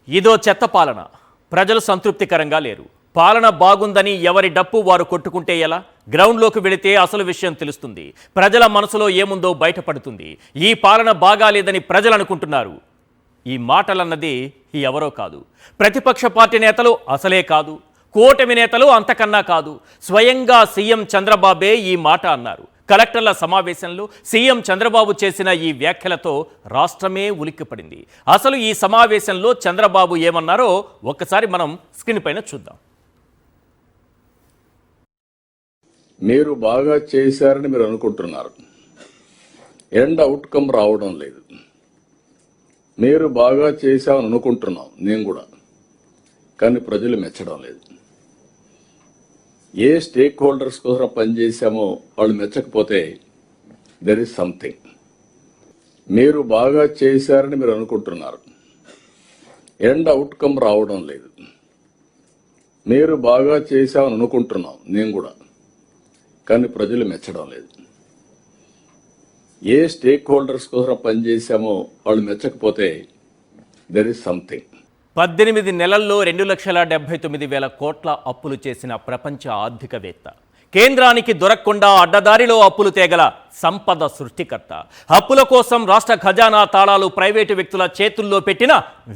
ఇదో చెత్త పాలన. ప్రజలు సంతృప్తికరంగా లేరు. పాలన బాగుందని ఎవరి డప్పు వారు కొట్టుకుంటే ఎలా? గ్రౌండ్లోకి వెళితే అసలు విషయం తెలుస్తుంది. ప్రజల మనసులో ఏముందో బయటపడుతుంది. ఈ పాలన బాగాలేదని ప్రజలు అనుకుంటున్నారు. ఈ మాటలన్నది ఎవరో కాదు, ప్రతిపక్ష పార్టీ నేతలు అసలే కాదు, కూటమి నేతలు అంతకన్నా కాదు. స్వయంగా సీఎం చంద్రబాబే ఈ మాట అన్నారు. కలెక్టర్ల సమావేశంలో సీఎం చంద్రబాబు చేసిన ఈ వ్యాఖ్యలతో రాష్ట్రమే ఉలిక్కిపడింది. అసలు ఈ సమావేశంలో చంద్రబాబు ఏమన్నారో ఒక్కసారి మనం స్క్రీన్ పైన చూద్దాం. మీరు బాగా చేశారని మీరు అనుకుంటున్నారు, ఎండ్ అవుట్కమ్ రావడం లేదు. మీరు బాగా చేశామని అనుకుంటున్నాం, నేను కూడా, కానీ ప్రజలు మెచ్చడం లేదు. ఏ స్టేక్ హోల్డర్స్ కోసం పనిచేశామో వాళ్ళు మెచ్చకపోతే దెర్ ఇస్ సంథింగ్. మీరు బాగా చేశారని మీరు అనుకుంటున్నారు, ఎండ్ అవుట్కమ్ రావడం లేదు. మీరు బాగా చేశామని అనుకుంటున్నాం, నేను కూడా, కానీ ప్రజలు మెచ్చడం లేదు. ఏ స్టేక్ హోల్డర్స్ కోసం పనిచేశామో వాళ్ళు మెచ్చకపోతే దెర్ ఇస్ సంథింగ్. 18 నెలల్లో 2,79,000 కోట్ల అప్పులు చేసిన ప్రపంచ ఆర్థికవేత్త, కేంద్రానికి దొరకకుండా అడ్డదారిలో అప్పులు తేగల సంపద సృష్టికర్త, అప్పుల కోసం రాష్ట్ర ఖజానా తాళాలు ప్రైవేటు వ్యక్తుల చేతుల్లో పెట్టిన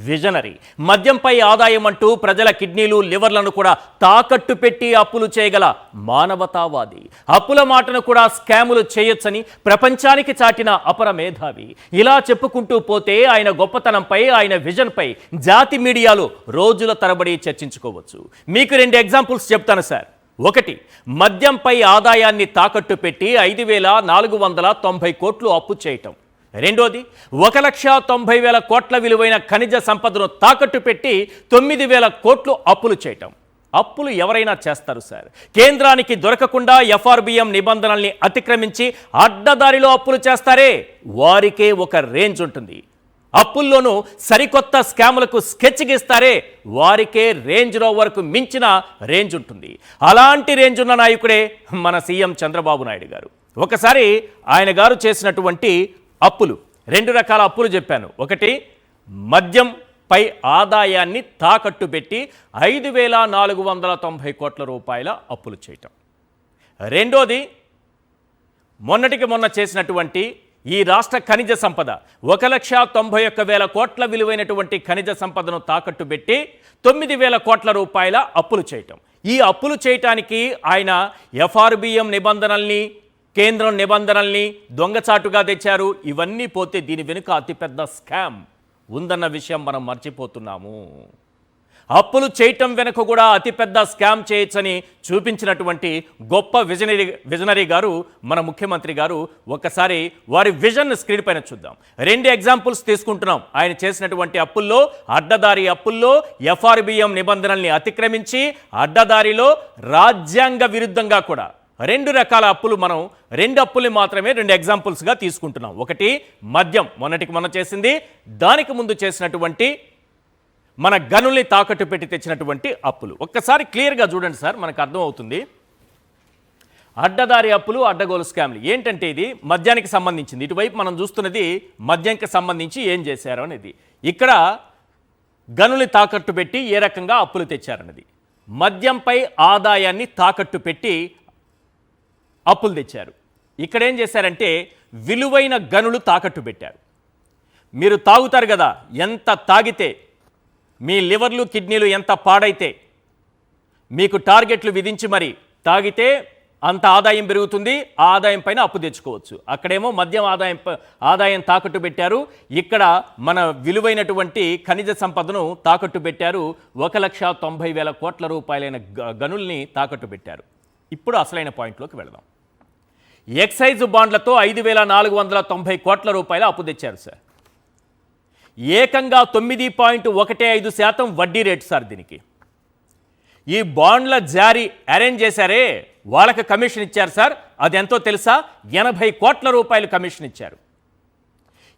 విజనరీ, మద్యంపై ఆదాయం అంటూ ప్రజల కిడ్నీలు లివర్లను కూడా తాకట్టు పెట్టి అప్పులు చేయగల మానవతావాది, అప్పుల మాటను కూడా స్కాములు చేయొచ్చని ప్రపంచానికి చాటిన అపర మేధావి. ఇలా చెప్పుకుంటూ పోతే ఆయన గొప్పతనంపై, ఆయన విజన్పై జాతి మీడియాలో రోజుల తరబడి చర్చించుకోవచ్చు. మీకు 2 ఎగ్జాంపుల్స్ చెప్తాను సార్. ఒకటి, మద్యంపై ఆదాయాన్ని తాకట్టు పెట్టి 5,490 కోట్లు అప్పు చేయటం. రెండోది, 1,90,000 కోట్ల విలువైన ఖనిజ సంపదను తాకట్టు పెట్టి 9,000 కోట్లు అప్పులు చేయటం. అప్పులు ఎవరైనా చేస్తారు సార్. కేంద్రానికి దొరకకుండా ఎఫ్ఆర్బిఎం నిబంధనల్ని అతిక్రమించి అడ్డదారిలో అప్పులు చేస్తారే, వారికే ఒక రేంజ్ ఉంటుంది. అప్పుల్లోనూ సరికొత్త స్కాములకు స్కెచ్ గీస్తారే, వారికే రేంజ్ రోవర్కు మించిన రేంజ్ ఉంటుంది. అలాంటి రేంజ్ ఉన్న నాయకుడే మన సీఎం చంద్రబాబు నాయుడు గారు. ఒకసారి ఆయన గారు చేసినటువంటి అప్పులు, 2 రకాల అప్పులు చెప్పాను. ఒకటి, మద్యంపై ఆదాయాన్ని తాకట్టు పెట్టి 5,490 కోట్ల రూపాయల అప్పులు చేయటం. రెండోది, మొన్నటికి మొన్న చేసినటువంటి ఈ రాష్ట్ర ఖనిజ సంపద 1,91,000 కోట్ల విలువైనటువంటి ఖనిజ సంపదను తాకట్టు పెట్టి 9,000 కోట్ల రూపాయల అప్పులు చేయటం. ఈ అప్పులు చేయటానికి ఆయన ఎఫ్ఆర్బిఎం నిబంధనల్ని, కేంద్రం నిబంధనల్ని దొంగచాటుగా తెచ్చారు. ఇవన్నీ పోతే దీని వెనుక అతిపెద్ద స్కామ్ ఉందన్న విషయం మనం మర్చిపోతున్నాము. అప్పులు చేయటం వెనుక కూడా అతిపెద్ద స్కామ్ చేయొచ్చని చూపించినటువంటి గొప్ప విజనరీ గారు మన ముఖ్యమంత్రి గారు. ఒక్కసారి వారి విజన్ స్క్రీన్ పైన చూద్దాం. 2 ఎగ్జాంపుల్స్ తీసుకుంటున్నాం. ఆయన చేసినటువంటి అప్పుల్లో, అడ్డదారి అప్పుల్లో ఎఫ్ఆర్బిఎం నిబంధనల్ని అతిక్రమించి అడ్డదారిలో రాజ్యాంగ విరుద్ధంగా కూడా 2 రకాల అప్పులు, మనం 2 అప్పుల్ని మాత్రమే 2 ఎగ్జాంపుల్స్గా తీసుకుంటున్నాం. ఒకటి, మద్యం, మొన్నటికి మొన్న చేసింది. దానికి ముందు చేసినటువంటి మన గనుల్ని తాకట్టు పెట్టి తెచ్చినటువంటి అప్పులు. ఒక్కసారి క్లియర్గా చూడండి సార్, మనకు అర్థమవుతుంది. అడ్డదారి అప్పులు, అడ్డగోలు స్కామ్లు ఏంటంటే ఇది మద్యానికి సంబంధించింది. ఇటువైపు మనం చూస్తున్నది మద్యానికి సంబంధించి ఏం చేశారు అనేది. ఇక్కడ గనుల్ని తాకట్టు పెట్టి ఏ రకంగా అప్పులు తెచ్చారన్నది. మద్యంపై ఆదాయాన్ని తాకట్టు పెట్టి అప్పులు తెచ్చారు. ఇక్కడ ఏం చేశారంటే విలువైన గనులు తాకట్టు పెట్టారు. మీరు తాగుతారు కదా, ఎంత తాగితే, మీ లివర్లు కిడ్నీలు ఎంత పాడైతే మీకు టార్గెట్లు విధించి మరి తాగితే అంత ఆదాయం పెరుగుతుంది. ఆ ఆదాయం పైన అప్పు తెచ్చుకోవచ్చు. అక్కడేమో మద్యం ఆదాయం తాకట్టు పెట్టారు. ఇక్కడ మన విలువైనటువంటి ఖనిజ సంపదను తాకట్టు పెట్టారు. 1,90,000 కోట్ల రూపాయలైన గనుల్ని తాకట్టు పెట్టారు. ఇప్పుడు అసలైన పాయింట్లోకి వెళదాం. ఎక్సైజ్ బాండ్లతో 5,490 కోట్ల రూపాయల అప్పు తెచ్చారు సార్. ఏకంగా 9.15% వడ్డీ రేటు సార్ దీనికి. ఈ బాండ్ల జారీ అరేంజ్ చేశారే, వాళ్ళకి కమిషన్ ఇచ్చారు సార్. అది ఎంతో తెలుసా? 80 కోట్ల రూపాయలు కమిషన్ ఇచ్చారు.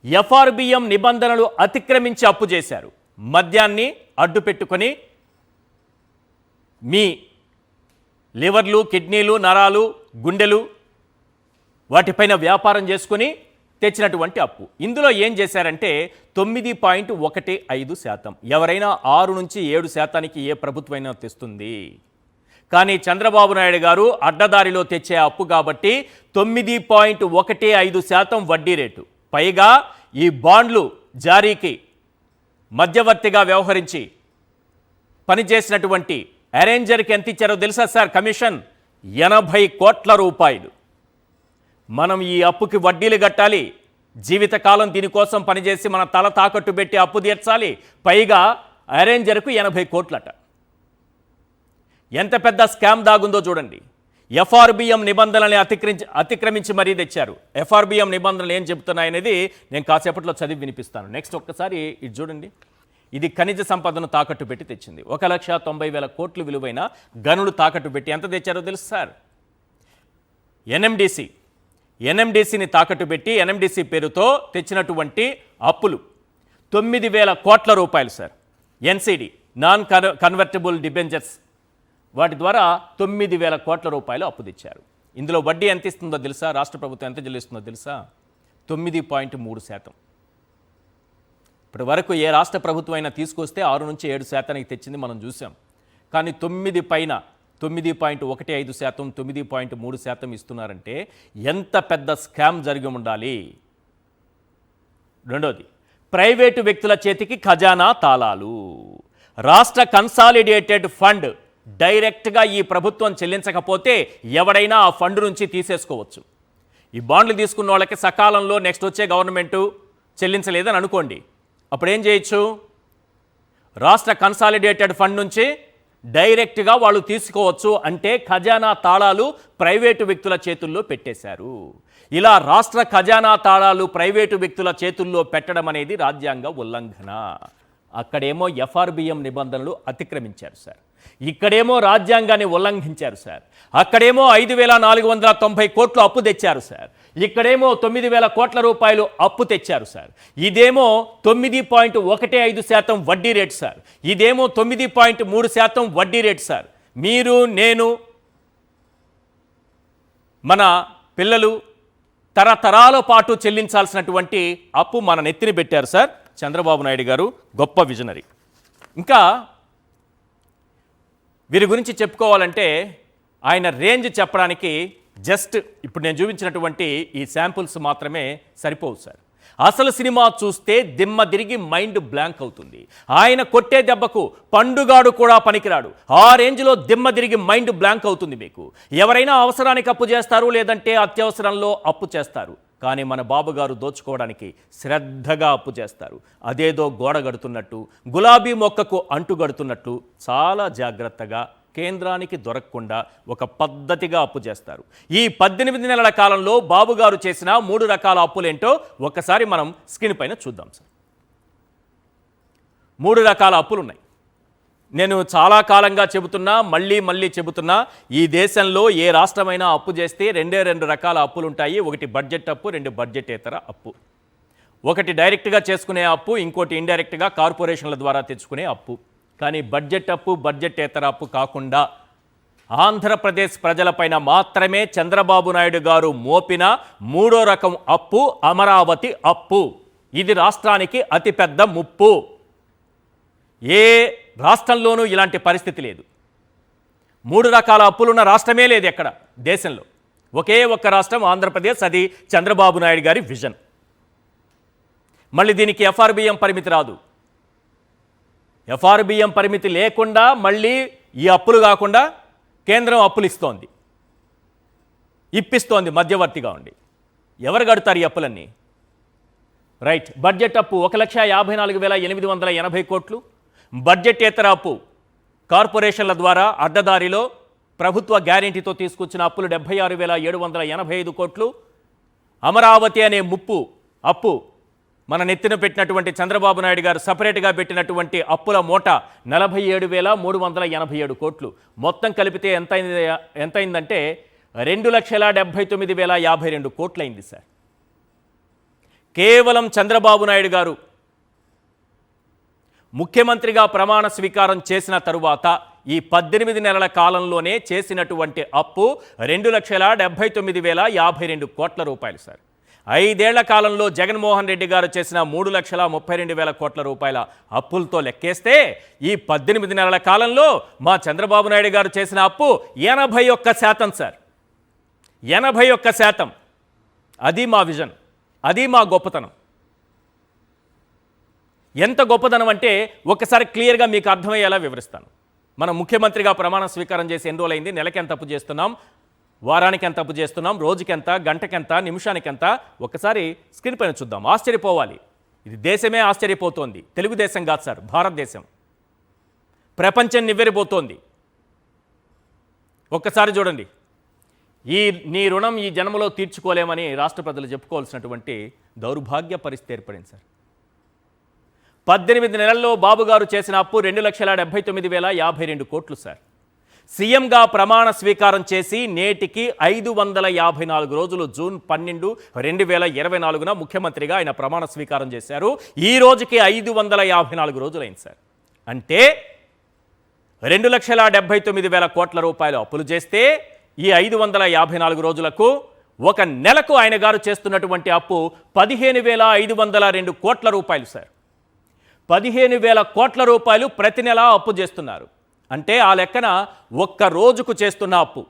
ఎఫ్ఆర్బిఎం నిబంధనలు అతిక్రమించి అప్పు చేశారు. మద్యాన్ని అడ్డు పెట్టుకొని మీ లివర్లు, కిడ్నీలు, నరాలు, గుండెలు వాటిపైన వ్యాపారం చేసుకుని తెచ్చినటువంటి అప్పు. ఇందులో ఏం చేశారంటే 9.15%. ఎవరైనా 6 నుంచి 7% ఏ ప్రభుత్వమైనా తెస్తుంది. కానీ చంద్రబాబు నాయుడు గారు అడ్డదారిలో తెచ్చే అప్పు కాబట్టి 9.15% వడ్డీ రేటు. పైగా ఈ బాండ్లు జారీకి మధ్యవర్తిగా వ్యవహరించి పనిచేసినటువంటి అరేంజర్కి ఎంత ఇచ్చారో తెలుసా సార్? కమిషన్ 80 కోట్ల రూపాయలు. మనం ఈ అప్పుకి వడ్డీలు కట్టాలి, జీవితకాలం దీనికోసం పనిచేసి మన తల తాకట్టు పెట్టి అప్పు తీర్చాలి. పైగా అరేంజర్కు 80 కోట్లట. ఎంత పెద్ద స్కామ్ దాగుందో చూడండి. ఎఫ్ఆర్బిఎం నిబంధనల్ని అతిక్రమించి మరీ తెచ్చారు. ఎఫ్ఆర్బిఎం నిబంధనలు ఏం చెబుతున్నాయనేది నేను కాసేపట్లో చదివి వినిపిస్తాను. నెక్స్ట్ ఒక్కసారి ఇది చూడండి. ఇది ఖనిజ సంపదను తాకట్టు పెట్టి తెచ్చింది. 1,90,000 కోట్లు విలువైన గనులు తాకట్టు పెట్టి ఎంత తెచ్చారో తెలుసు సార్? ఎన్ఎండిసిని తాకట్టు పెట్టి ఎన్ఎండిసి పేరుతో తెచ్చినటువంటి అప్పులు 9,000 కోట్ల రూపాయలు sir. NCD non convertible debentures వాటి ద్వారా 9,000 కోట్ల రూపాయలు అప్పు తెచ్చారు. ఇందులో వడ్డీ ఎంత ఇస్తుందో తెలుసా? రాష్ట్ర ప్రభుత్వం ఎంత చెల్లిస్తుందో తెలుసా? 9.3%. ఇప్పటి వరకు ఏ రాష్ట్ర ప్రభుత్వం అయినా తీసుకొస్తే 6 నుంచి 7% తెచ్చింది మనం చూసాం. కానీ 9 పైన 9.15%, 9.3% ఇస్తున్నారంటే ఎంత పెద్ద స్కామ్ జరిగి ఉండాలి. రెండోది, ప్రైవేటు వ్యక్తుల చేతికి ఖజానా తాళాలు. రాష్ట్ర కన్సాలిడేటెడ్ ఫండ్ డైరెక్ట్గా ఈ ప్రభుత్వం చెల్లించకపోతే ఎవడైనా ఆ ఫండ్ నుంచి తీసేసుకోవచ్చు. ఈ బాండ్లు తీసుకున్న వాళ్ళకి సకాలంలో నెక్స్ట్ వచ్చే గవర్నమెంటు చెల్లించలేదని అనుకోండి, అప్పుడు ఏం చేయొచ్చు? రాష్ట్ర కన్సాలిడేటెడ్ ఫండ్ నుంచి డైరెక్ట్గా వాళ్ళు తీసుకోవచ్చు. అంటే ఖజానా తాళాలు ప్రైవేటు వ్యక్తుల చేతుల్లో పెట్టేశారు. ఇలా రాష్ట్ర ఖజానా తాళాలు ప్రైవేటు వ్యక్తుల చేతుల్లో పెట్టడం అనేది రాజ్యాంగ ఉల్లంఘన. అక్కడేమో ఎఫ్ఆర్బిఎం నిబంధనలు అతిక్రమించారు సార్, ఇక్కడేమో రాజ్యాంగాన్ని ఉల్లంఘించారు సార్. అక్కడేమో 5,490 కోట్లు అప్పు తెచ్చారు సార్, ఇక్కడేమో 9,000 కోట్ల రూపాయలు అప్పు తెచ్చారు సార్. ఇదేమో 9.15% వడ్డీ రేటు సార్, ఇదేమో 9.3% వడ్డీ రేటు సార్. మీరు, నేను, మన పిల్లలు తరతరాల పాటు చెల్లించాల్సినటువంటి అప్పు మన నెత్తిని పెట్టారు సార్ చంద్రబాబు నాయుడు గారు. గొప్ప విజనరీ. ఇంకా వీరి గురించి చెప్పుకోవాలంటే ఆయన రేంజ్ చెప్పడానికి జస్ట్ ఇప్పుడు నేను చూపించినటువంటి ఈ శాంపుల్స్ మాత్రమే సరిపోవు సార్. అసలు సినిమా చూస్తే దిమ్మ తిరిగి మైండ్ బ్లాంక్ అవుతుంది. ఆయన కొట్టే దెబ్బకు పండుగాడు కూడా పనికిరాడు. ఆ రేంజ్లో దిమ్మ తిరిగి మైండ్ బ్లాంక్ అవుతుంది మీకు. ఎవరైనా అవసరానికి అప్పు చేస్తారు, లేదంటే అత్యవసరంలో అప్పు చేస్తారు. కానీ మన బాబు గారు దోచుకోవడానికి శ్రద్ధగా అప్పు చేస్తారు. అదేదో గోడ గడుతున్నట్టు, గులాబీ మొక్కకు అంటుగడుతున్నట్లు చాలా జాగ్రత్తగా కేంద్రానికి దొరకకుండా ఒక పద్ధతిగా అప్పు చేస్తారు. ఈ 18 నెలల కాలంలో బాబు గారు చేసిన 3 రకాల అప్పులేంటో ఒక్కసారి మనం స్క్రీన్ పైన చూద్దాం సార్. 3 రకాల అప్పులు ఉన్నాయి. నేను చాలా కాలంగా చెబుతున్నా, మళ్ళీ చెబుతున్నా, ఈ దేశంలో ఏ రాష్ట్రమైనా అప్పు చేస్తే 2 రకాల అప్పులు ఉంటాయి. ఒకటి బడ్జెట్ అప్పు, 2 బడ్జెటేతర అప్పు. ఒకటి డైరెక్ట్గా చేసుకునే అప్పు, ఇంకోటి ఇండైరెక్ట్గా కార్పొరేషన్ల ద్వారా తెచ్చుకునే అప్పు. కానీ బడ్జెట్ అప్పు, బడ్జెటేతర అప్పు కాకుండా ఆంధ్రప్రదేశ్ ప్రజలపైన మాత్రమే చంద్రబాబు నాయుడు గారు మోపిన 3వ రకం అప్పు అమరావతి అప్పు. ఇది రాష్ట్రానికి అతిపెద్ద ముప్పు. ఏ రాష్ట్రంలోనూ ఇలాంటి పరిస్థితి లేదు. 3 రకాల అప్పులున్న రాష్ట్రమే లేదు ఎక్కడ దేశంలో. ఒకే ఒక్క రాష్ట్రం ఆంధ్రప్రదేశ్, అది చంద్రబాబు నాయుడు గారి విజన్. మళ్ళీ దీనికి ఎఫ్ఆర్బిఎం పరిమితి రాదు. ఎఫ్ఆర్బిఎం పరిమితి లేకుండా మళ్ళీ ఈ అప్పులు కాకుండా కేంద్రం అప్పులు ఇప్పిస్తోంది మధ్యవర్తిగా ఉండి. ఎవరు కడతారు ఈ అప్పులన్నీ? రైట్. బడ్జెట్ అప్పు 1,54,880 కోట్లు. బడ్జెటేతర అప్పు కార్పొరేషన్ల ద్వారా అడ్డదారిలో ప్రభుత్వ గ్యారెంటీతో తీసుకొచ్చిన అప్పులు 76,785 కోట్లు. అమరావతి అనే అప్పు మన నెత్తిన పెట్టినటువంటి చంద్రబాబు నాయుడు గారు సపరేట్గా పెట్టినటువంటి అప్పుల మూట 47,387 కోట్లు. మొత్తం కలిపితే ఎంతైందంటే 2,79,052 కోట్లయింది సార్. కేవలం చంద్రబాబు నాయుడు గారు ముఖ్యమంత్రిగా ప్రమాణ స్వీకారం చేసిన తరువాత ఈ 18 నెలల కాలంలోనే చేసినటువంటి అప్పు 2,79,052 కోట్ల రూపాయలు సార్. 5 ఏళ్ల కాలంలో జగన్మోహన్ రెడ్డి గారు చేసిన 3,32,000 కోట్ల రూపాయల అప్పులతో లెక్కేస్తే ఈ 18 నెలల కాలంలో మా చంద్రబాబు నాయుడు గారు చేసిన అప్పు 81% సార్. 81%. అది మా విజన్, అది మా గొప్పతనం. ఎంత గొప్పతనం అంటే ఒక్కసారి క్లియర్గా మీకు అర్థమయ్యేలా వివరిస్తాను. మనం ముఖ్యమంత్రిగా ప్రమాణ స్వీకారం చేసి ఎన్ని రోజులైంది, నెలకి ఎంత అప్పు చేస్తున్నాం, వారానికి ఎంత అప్పు చేస్తున్నాం, రోజుకెంత, గంటకెంత, నిమిషానికెంత, ఒక్కసారి స్క్రీన్ పైన చూద్దాం. ఆశ్చర్యపోవాలి. ఇది దేశమే ఆశ్చర్యపోతోంది. తెలుగుదేశం కాదు సార్, భారతదేశం, ప్రపంచం నివ్వెరపోతోంది. ఒక్కసారి చూడండి. నీ రుణం ఈ జన్మలో తీర్చుకోలేమని రాష్ట్ర ప్రజలు చెప్పుకోవాల్సినటువంటి దౌర్భాగ్య పరిస్థితి ఏర్పడింది సార్. 18 నెలల్లో బాబు గారు చేసిన అప్పు 2,79,052 కోట్లు సార్. సీఎంగా ప్రమాణ స్వీకారం చేసి నేటికి 554 రోజులు. జూన్ 12, 2024 ముఖ్యమంత్రిగా ఆయన ప్రమాణ స్వీకారం చేశారు. ఈ రోజుకి 554 రోజులైంది సార్. అంటే 2,79,000 కోట్ల రూపాయలు అప్పులు చేస్తే ఈ 554 రోజులకు ఒక నెలకు ఆయన గారు చేస్తున్నటువంటి అప్పు 15,502 కోట్ల రూపాయలు సార్. 15,000 కోట్ల రూపాయలు ప్రతి నెల అప్పు చేస్తున్నారు. అంటే ఆ లెక్కన ఒక్క రోజుకు చేస్తున్న అప్పు,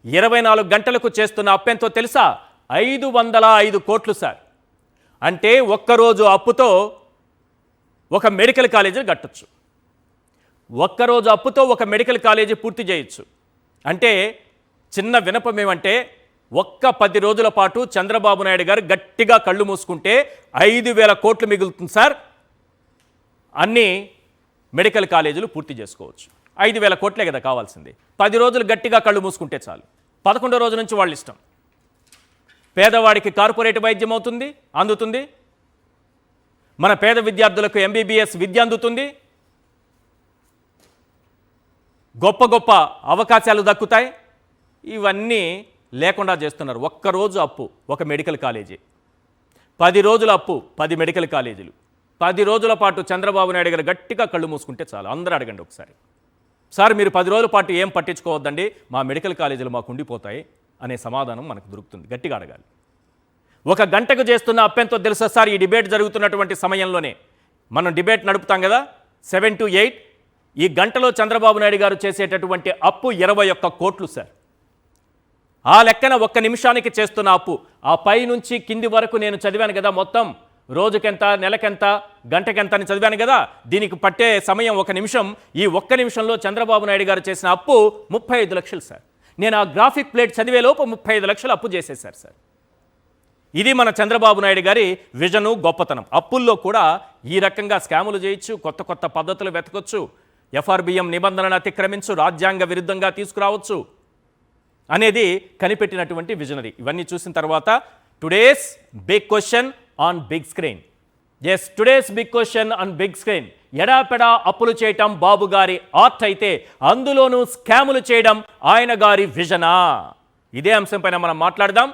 24 గంటలకు చేస్తున్న అప్పు ఎంతో తెలుసా? 505 కోట్లు సార్. అంటే ఒక్కరోజు అప్పుతో ఒక మెడికల్ కాలేజీ కట్టొచ్చు. ఒక్కరోజు అప్పుతో ఒక మెడికల్ కాలేజీ పూర్తి చేయొచ్చు. అంటే చిన్న వినపం ఏమంటే ఒక్క 10 రోజుల పాటు చంద్రబాబు నాయుడు గారు గట్టిగా కళ్ళు మూసుకుంటే 5,000 కోట్లు మిగులుతుంది సార్. అన్ని మెడికల్ కాలేజీలు పూర్తి చేసుకోవచ్చు. 5,000 కోట్లే కదా కావాల్సింది. 10 రోజులు గట్టిగా కళ్ళు మూసుకుంటే చాలు. 11వ రోజు నుంచి వాళ్ళ ఇష్టం. పేదవాడికి కార్పొరేట్ వైద్యం అవుతుంది, అందుతుంది. మన పేద విద్యార్థులకు MBBS విద్య అందుతుంది. గొప్ప గొప్ప అవకాశాలు దక్కుతాయి. ఇవన్నీ లేకుండా చేస్తున్నారు. ఒక్కరోజు అప్పు ఒక మెడికల్ కాలేజీ, 10 రోజుల అప్పు 10 మెడికల్ కాలేజీలు. 10 రోజుల పాటు చంద్రబాబు నాయుడు గారు గట్టిగా కళ్ళు మూసుకుంటే చాలు. అందరూ అడగండి ఒకసారి, సార్ మీరు 10 రోజుల పాటు ఏం పట్టించుకోవద్దండి, మా మెడికల్ కాలేజీలు మాకు ఉండిపోతాయి అనే సమాధానం మనకు దొరుకుతుంది. గట్టిగా అడగాలి. ఒక గంటకు చేస్తున్న అప్పెంతో తెలుసా సార్? ఈ డిబేట్ జరుగుతున్నటువంటి సమయంలోనే మనం డిబేట్ నడుపుతాం కదా, 7 to 8. ఈ గంటలో చంద్రబాబు నాయుడు గారు చేసేటటువంటి అప్పు 21 కోట్లు సార్. ఆ లెక్కన ఒక్క నిమిషానికి చేస్తున్న అప్పు. ఆ పై నుంచి కింది వరకు నేను చదివాను కదా, మొత్తం రోజుకెంత, నెలకెంత, గంటకెంత అని చదివాను కదా. దీనికి పట్టే సమయం 1 నిమిషం. ఈ 1 నిమిషంలో చంద్రబాబు నాయుడు గారు చేసిన అప్పు 35 లక్షలు సార్. నేను ఆ గ్రాఫిక్ ప్లేట్ చదివేలోపు 35 లక్షలు అప్పు చేసేశారు సార్. ఇది మన చంద్రబాబు నాయుడు గారి విజను, గొప్పతనం. అప్పుల్లో కూడా ఈ రకంగా స్కాములు చేయొచ్చు, కొత్త కొత్త పద్ధతులు వెతకొచ్చు, FRBM నిబంధనలను అతిక్రమించు, రాజ్యాంగ విరుద్ధంగా తీసుకురావచ్చు అనేది కనిపెట్టినటువంటి విజనరీ. ఇవన్నీ చూసిన తర్వాత today's big question on big screen. Yes, today's big question on big screen. ఎడాపెడా అప్పులు చేయటం బాబు గారి ఆర్ట్ అయితే అందులోనూ స్కాములు చేయడం ఆయన గారి విజనా? ఇదే అంశం పైన మనం మాట్లాడదాం.